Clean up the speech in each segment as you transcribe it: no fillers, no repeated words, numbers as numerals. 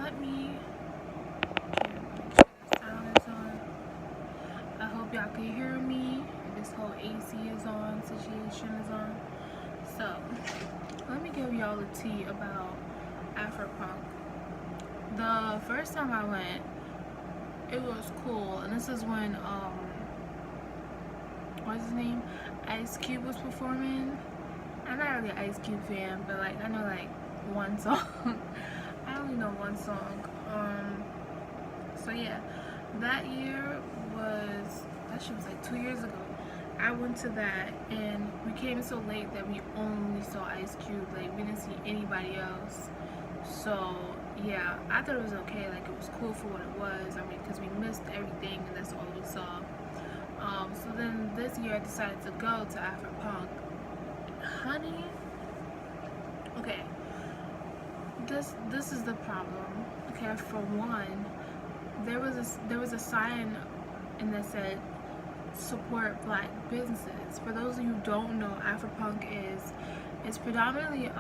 let me make sure the sound is on. I hope y'all can hear me. This whole AC is on, situation is on. So, let me give y'all the tea about Afropunk. The first time I went, it was cool, and this is when what's his name? Ice Cube was performing. I'm not really an Ice Cube fan, but like I know like one song. I only know one song. So yeah, that year that shit was like 2 years ago. I went to that and we came so late that we only saw Ice Cube. Like we didn't see anybody else. So yeah, I thought it was okay. Like it was cool for what it was. I mean, because we missed everything and that's all we saw. So then this year I decided to go to Afropunk. Honey, okay. This is the problem. Okay, for one, there was a sign and that said support black businesses. For those of you who don't know, Afropunk is predominantly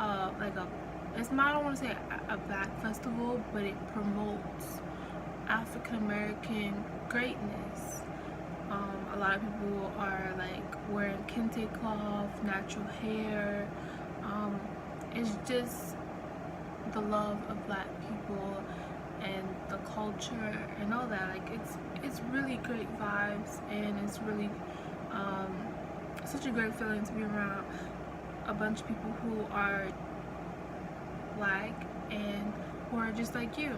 it's not, I don't want to say a black festival, but it promotes African American greatness. A lot of people are like wearing kente cloth, natural hair. It's just the love of black people and the culture and all that. Like it's really great vibes, and it's really such a great feeling to be around a bunch of people who are black and who are just like you.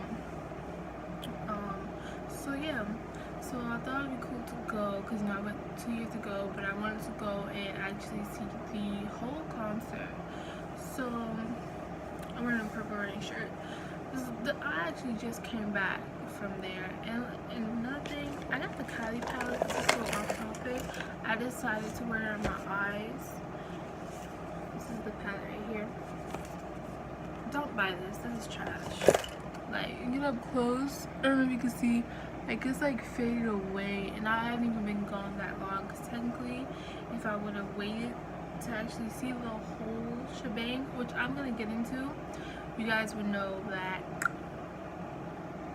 So yeah, so I thought it'd be cool to go because I went 2 years ago, but I wanted to go and actually see the whole concert. So I'm wearing a purple rain shirt. I actually just came back from there, and another thing, I got the Kylie palette. This is so off topic. I decided to wear it on my eyes. This is the palette right here. Don't buy this. This is trash. Like, you get up close, I don't know if you can see, like it's like faded away, and I haven't even been gone that long. Because technically, if I would have waited to actually see the whole shebang, which I'm gonna get into, you guys would know that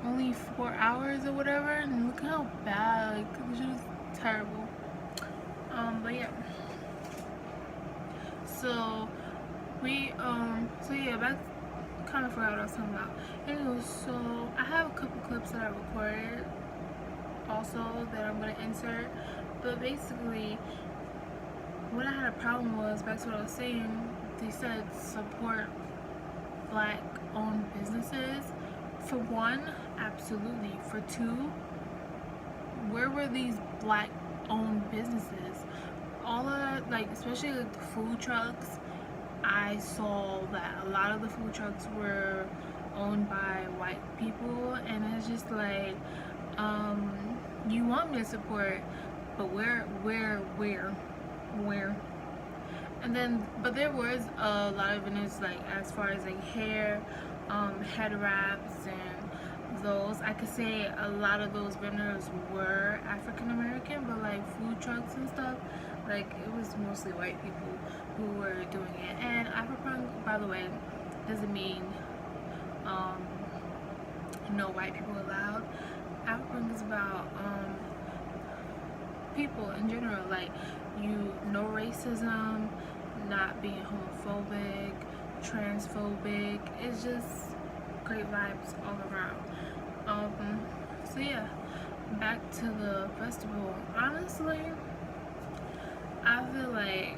only 4 hours or whatever, and look how bad, like this shit is terrible. But yeah, so yeah, back, kind of forgot what I was talking about. Anyway, so I have a couple clips that I recorded also that I'm gonna insert, but basically what I had a problem was, back to what I was saying, they said support black owned businesses. For one, absolutely. For two, where were these black owned businesses? All of, like, especially like the food trucks, I saw that a lot of the food trucks were owned by white people, and it's just like, you want me to support, but where? And then, but there was a lot of vendors, like as far as like hair, head wraps, and those. I could say a lot of those vendors were African American, but like food trucks and stuff, like it was mostly white people who were doing it. And Afropunk, by the way, doesn't mean no white people allowed. Afropunk is about people in general, like no racism, not being homophobic, transphobic. It's just great vibes all around. So yeah, back to the festival. Honestly, I feel like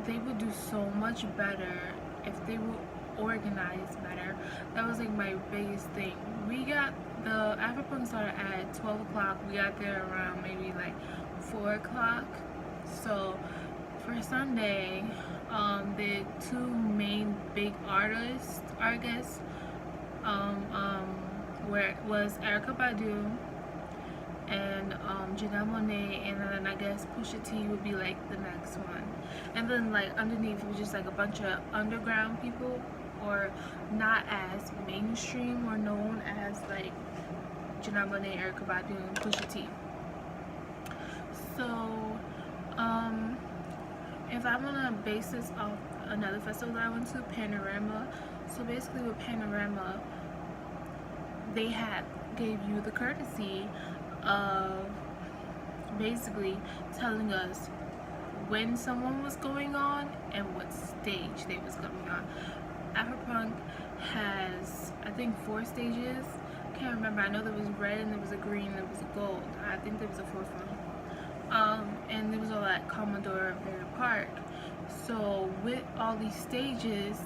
they would do so much better if they would organize better. That was like my biggest thing. We got the Afropunk started at 12 o'clock. We got there around maybe like 4 o'clock. So for Sunday, the two main big artists, I guess, where it was Erykah Badu and Janelle, Monae, and then I guess Pusha T would be like the next one. And then like underneath was just like a bunch of underground people, or not as mainstream or known as like Janelle, Monae, Erykah Badu, and Pusha T. So if I'm gonna base this off another festival that I went to, Panorama. So basically with Panorama, they had gave you the courtesy of basically telling us when someone was going on and what stage they was going on. Afropunk has, I think, 4 stages. Can't remember. I know there was red and there was a green, there was a gold. I think there was a 4th one. And it was all at Commodore Bear Park. So with all these stages,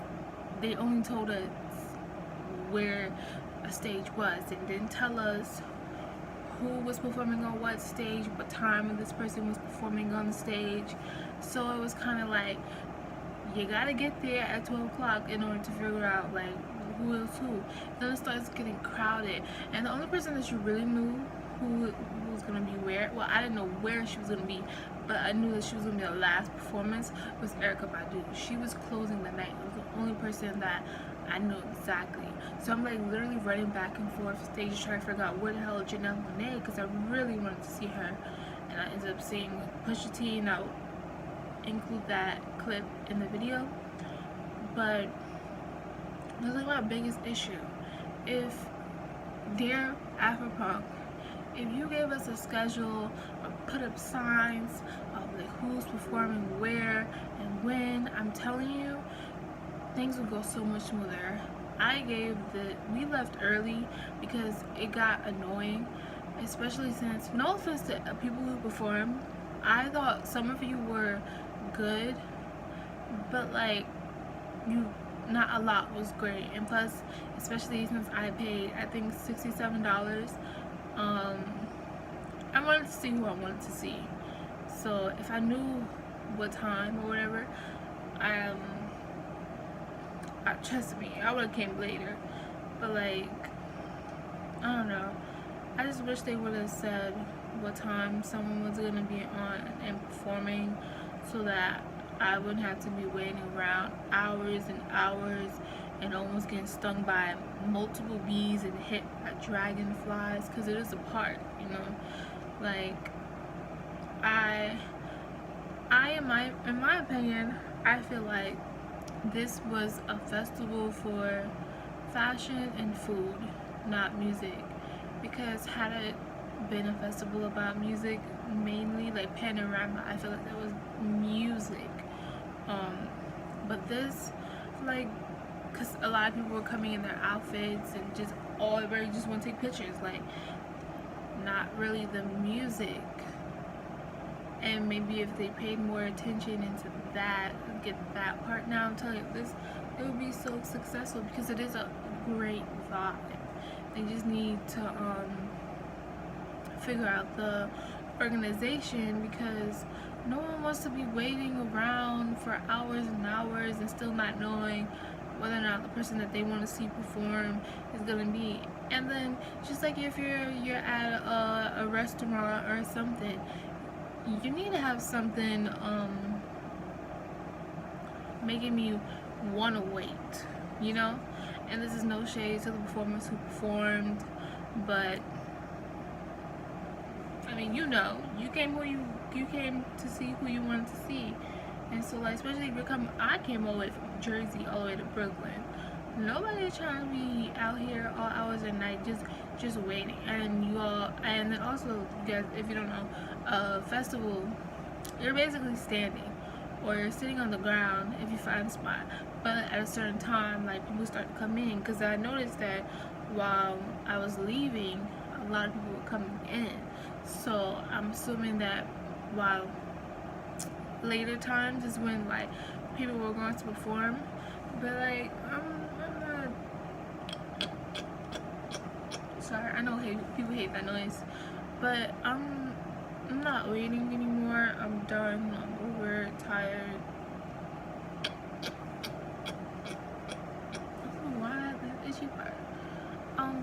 they only told us where a stage was and didn't tell us who was performing on what stage, what time this person was performing on the stage. So it was kind of like, you gotta get there at 12 o'clock in order to figure out like who is who. Then it starts getting crowded, and the only person that you really knew who was gonna be where, well, I didn't know where she was gonna be, but I knew that she was gonna be the last performance, was Erykah Badu. She was closing the night. It was the only person that I knew exactly. So I'm like literally running back and forth stages trying to figure out where the hell is Janelle Monae, because I really wanted to see her, and I ended up seeing Pusha T, and I'll include that clip in the video. But that's like my biggest issue. If they're Afropunk, if you gave us a schedule or put up signs of like who's performing where and when, I'm telling you, things would go so much smoother. We left early because it got annoying, especially since, no offense to people who perform, I thought some of you were good, but like not a lot was great. And plus, especially since I paid, I think $67, I wanted to see who I wanted to see. So if I knew what time or whatever, trust me, I would have came later. But like, I don't know, I just wish they would have said what time someone was gonna be on and performing, so that I wouldn't have to be waiting around hours and hours and almost getting stung by multiple bees and hit by dragonflies, because it is a park, you know. Like, in my opinion, I feel like this was a festival for fashion and food, not music. Because had it been a festival about music mainly, like Panorama, I feel like that was music. But this, like, because a lot of people were coming in their outfits and just everybody just want to take pictures, like, not really the music. And maybe if they paid more attention into that, get that part, now I'm telling you, it would be so successful, because it is a great vibe. They just need to figure out the organization, because no one wants to be waiting around for hours and hours and still not knowing whether or not the person that they want to see perform is gonna be. And then just like if you're at a restaurant or something, you need to have something making me want to wait, you know. And this is no shade to the performers who performed, but I mean, you know, you came to see who you wanted to see. And so, like, especially if you're coming, I came all the way from Jersey all the way to Brooklyn. Nobody's trying to be out here all hours at night just waiting. And then also, you guys, if you don't know, a festival, you're basically standing or you're sitting on the ground if you find a spot. But at a certain time, like, people start to come in, because I noticed that while I was leaving, a lot of people were coming in. So I'm assuming that while later times is when like people were going to perform. But like, I'm not, sorry, I know people hate that noise, but I'm not waiting anymore. I'm done. I'm over, tired. I don't know why I have this itchy part.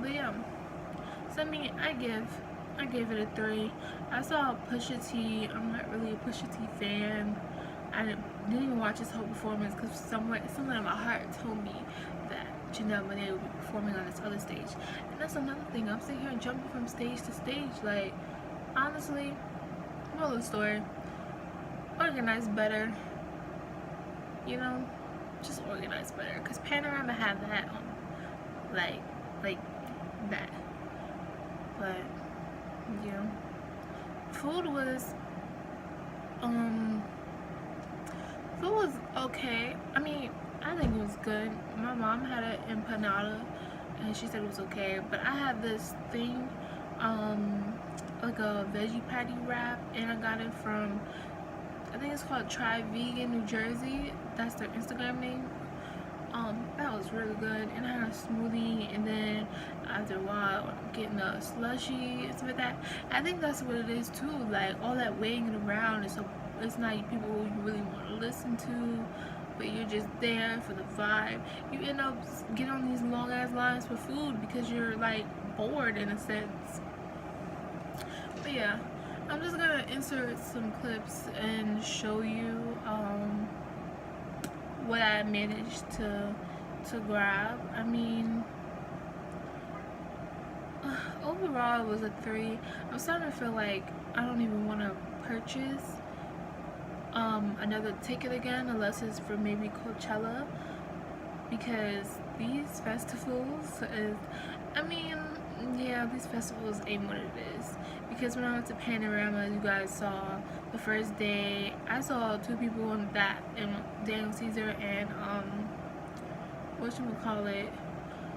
But yeah, so I mean, I gave it a 3. I saw Pusha T. I'm not really a Pusha T fan. I didn't even watch his whole performance, because something in my heart told me that Janelle Monae would be performing on this other stage. And that's another thing. I'm sitting here jumping from stage to stage. Like, honestly, moral of the story, organize better. You know, just organize better. Because Panorama had that like that. But yeah, food was food was okay. I mean, I think it was good. My mom had an empanada and she said it was okay, but I had this thing, like a veggie patty wrap, and I got it from, I think it's called Try Vegan New Jersey. That's their Instagram name. That was really good, and I had a smoothie, and then after a while getting a slushy and stuff like that. I think that's what it is too, like all that waiting around is so, it's not people who you really want to listen to, but you're just there for the vibe. You end up getting on these long ass lines for food because you're like bored in a sense. But yeah, I'm just gonna insert some clips and show you what I managed to grab. I mean, overall it was a 3. I'm starting to feel like I don't even want to purchase another ticket again unless it's for maybe Coachella, because these festivals is, I mean, yeah, these festivals ain't what it is. Because when I went to Panorama, you guys saw the first day, I saw 2 people on that, and Daniel Caesar and whatchamacallit,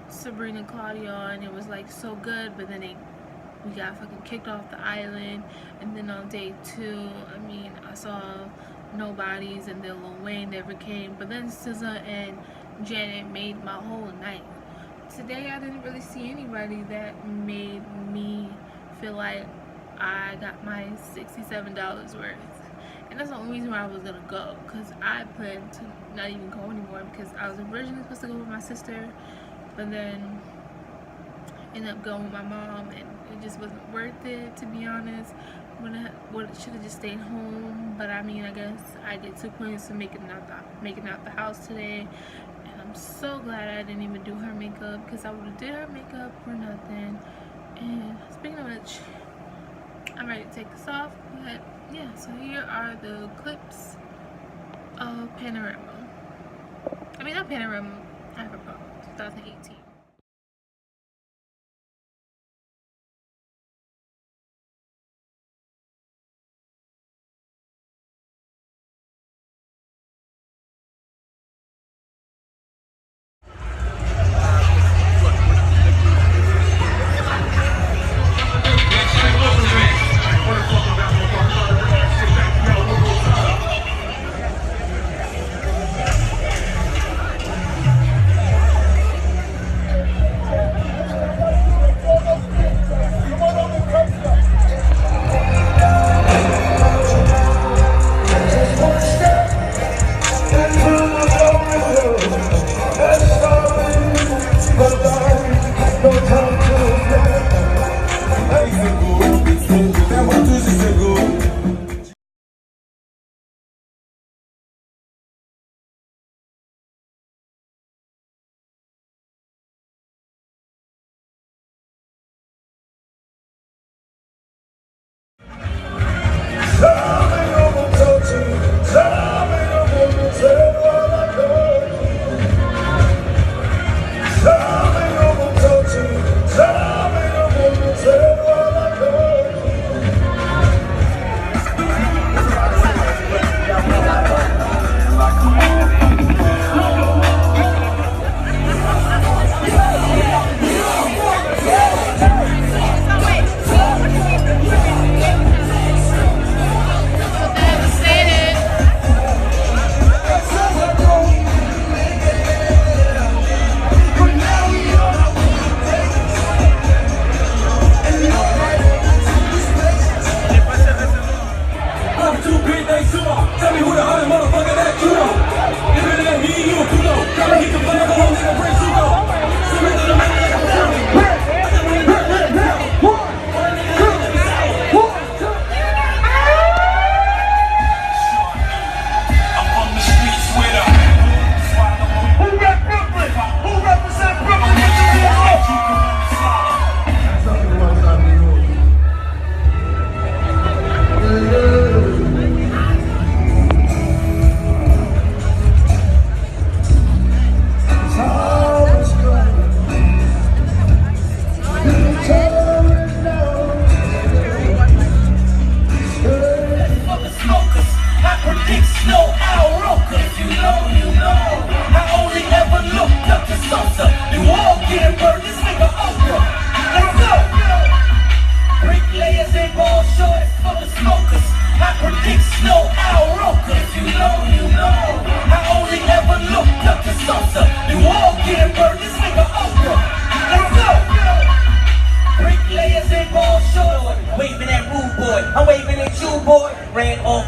Sabrina Claudio, and it was like so good, but then we got fucking kicked off the island. And then on day 2, I mean, I saw nobodies, and then Lil Wayne never came, but then SZA and Janet made my whole night. Today I didn't really see anybody that made me feel like I got my $67 worth. And that's the only reason why I was gonna go, because I planned to not even go anymore, because I was originally supposed to go with my sister, but then ended up going with my mom, and it just wasn't worth it, to be honest. Should have just stayed home, but I mean, I guess I get 2 points for making out the house today. And I'm so glad I didn't even do her makeup, because I would have did her makeup for nothing. And speaking of which, I'm ready to take this off. But yeah, so here are the clips of Panorama. I mean, not Panorama, Afropunk 2018.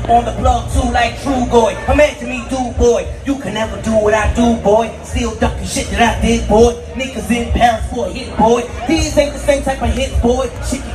On the plug too like True Boy. Imagine me do boy. You can never do what I do, boy. Still ducking shit that I did, boy. Niggas in Paris for a hit, boy. These ain't the same type of hits, boy. Shit